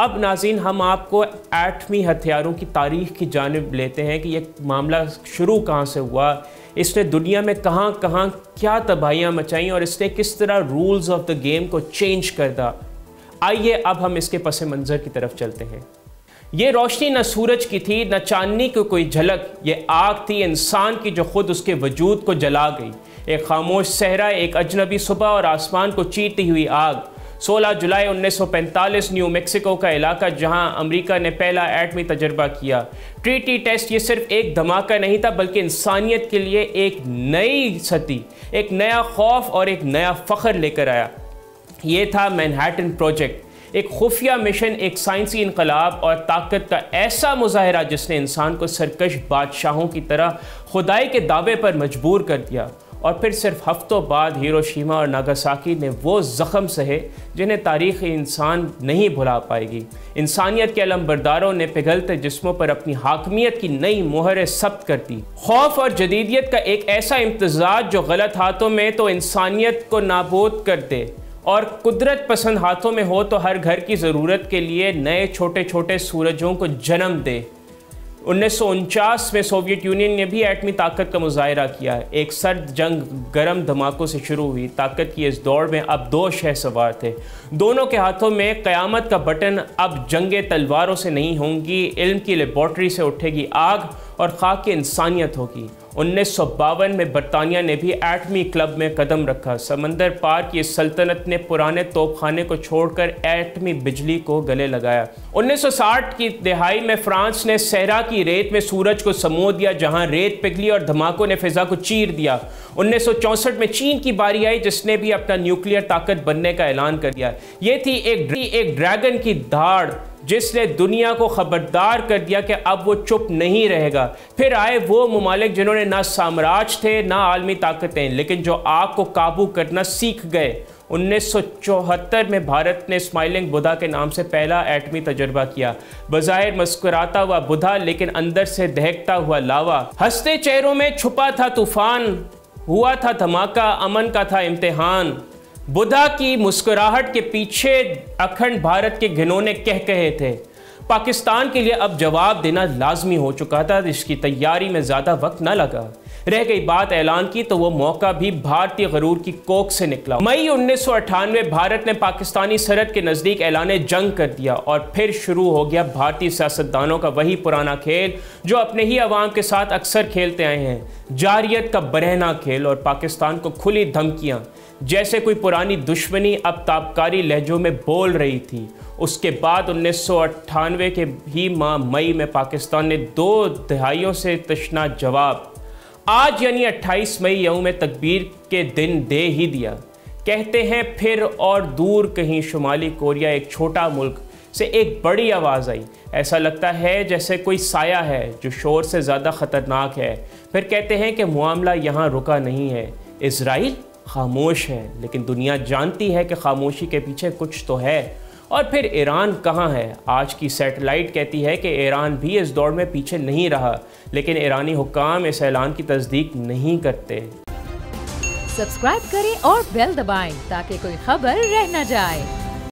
अब नाज़रीन हम आपको एटमी हथियारों की तारीख़ की जानिब लेते हैं कि यह मामला शुरू कहाँ से हुआ, इसने दुनिया में कहाँ कहाँ क्या तबाहियाँ मचाई और इसने किस तरह रूल्स ऑफ द गेम को चेंज कर दिया। आइए अब हम इसके पस मंज़र की तरफ चलते हैं। ये रोशनी न सूरज की थी न चांदनी की कोई झलक, ये आग थी इंसान की जो खुद उसके वजूद को जला गई। एक खामोश सहरा, एक अजनबी सुबह और आसमान को चीरती हुई आग। 16 जुलाई 1945 न्यू मैक्सिको का इलाका जहां अमेरिका ने पहला एटमी तजर्बा किया। ट्रीटी टेस्ट ये सिर्फ एक धमाका नहीं था बल्कि इंसानियत के लिए एक नई सदी, एक नया खौफ और एक नया फ़ख्र लेकर आया। ये था मैनहट्टन प्रोजेक्ट, एक खुफिया मिशन, एक साइंसी इनकलाब और ताकत का ऐसा मुजाहरा जिसने इंसान को सरकश बादशाहों की तरह खुदाई के दावे पर मजबूर कर दिया। और फिर सिर्फ हफ्तों बाद हिरोशिमा और नागासाकी ने वो ज़ख्म सहे जिन्हें तारीख़ इंसान नहीं भुला पाएगी। इंसानियत के अलमबरदारों ने पिघलते जिस्मों पर अपनी हाकमियत की नई मोहरें सब्त कर दी। खौफ और जदीदियत का एक ऐसा इम्तजाज जो गलत हाथों में तो इंसानियत को नाबूद कर दे और कुदरत पसंद हाथों में हो तो हर घर की ज़रूरत के लिए नए छोटे छोटे सूरजों को जन्म दे। 1949 में सोवियत यूनियन ने भी एटमी ताकत का मुजाहरा किया। एक सर्द जंग गर्म धमाकों से शुरू हुई। ताकत की इस दौड़ में अब दो शहसवार थे, दोनों के हाथों में क़यामत का बटन। अब जंगे तलवारों से नहीं होंगी, इल्म की लेबॉर्ट्री से उठेगी आग और खाक इंसानियत होगी। 1952 में बरतानिया ने भी एटमी क्लब में कदम रखा। समंदर पार की इस सल्तनत ने पुराने तोपखाने को छोड़कर एटमी बिजली को गले लगाया। 1960 की दिहाई में फ्रांस ने सहरा की रेत में सूरज को समो दिया, जहां रेत पिघली और धमाकों ने फिजा को चीर दिया। 1964 में चीन की बारी आई जिसने भी अपना न्यूक्लियर ताकत बनने का ऐलान कर दिया। ये थी एक ड्रैगन की धाड़ जिसने दुनिया को खबरदार कर दिया कि अब वो चुप नहीं रहेगा। फिर आए वो ममालिक जिन्होंने ना साम्राज्य थे ना आलमी ताकतें, लेकिन जो आग को काबू करना सीख गए। 1974 में भारत ने स्माइलिंग बुद्धा के नाम से पहला एटमी तजर्बा किया। बज़ाहिर मुस्कुराता हुआ बुद्धा लेकिन अंदर से दहकता हुआ लावा। हंसते चेहरों में छुपा था तूफान, हुआ था धमाका, अमन का था इम्तिहान। बुद्धा की मुस्कुराहट के पीछे अखंड भारत के घिनौने कह कहे थे। पाकिस्तान के लिए अब जवाब देना लाजमी हो चुका था। इसकी तैयारी में ज़्यादा वक्त न लगा। रह गई बात ऐलान की तो वो मौका भी भारतीय गरूर की कोख से निकला। मई 1998 भारत ने पाकिस्तानी सरहद के नज़दीक ऐलान जंग कर दिया और फिर शुरू हो गया भारतीय सियासतदानों का वही पुराना खेल जो अपने ही अवाम के साथ अक्सर खेलते आए हैं, जारियत का बरहना खेल और पाकिस्तान को खुली धमकियाँ। जैसे कोई पुरानी दुश्मनी अब ताबकारी लहजों में बोल रही थी। उसके बाद 1998 के ही माह मई में पाकिस्तान ने 2 दहाइयों से तशना जवाब आज यानी 28 मई यौम तकबीर के दिन दे ही दिया। कहते हैं फिर और दूर कहीं शुमाली कोरिया एक छोटा मुल्क से एक बड़ी आवाज़ आई। ऐसा लगता है जैसे कोई साया है जो शोर से ज़्यादा ख़तरनाक है। फिर कहते हैं कि मामला यहाँ रुका नहीं है। इजराइल खामोश है लेकिन दुनिया जानती है कि खामोशी के पीछे कुछ तो है। और फिर ईरान कहाँ है? आज की सैटेलाइट कहती है कि ईरान भी इस दौड़ में पीछे नहीं रहा, लेकिन ईरानी हुक्काम इस ऐलान की तस्दीक नहीं करते। सब्सक्राइब करें और बेल दबाएं ताकि कोई खबर रह न जाए।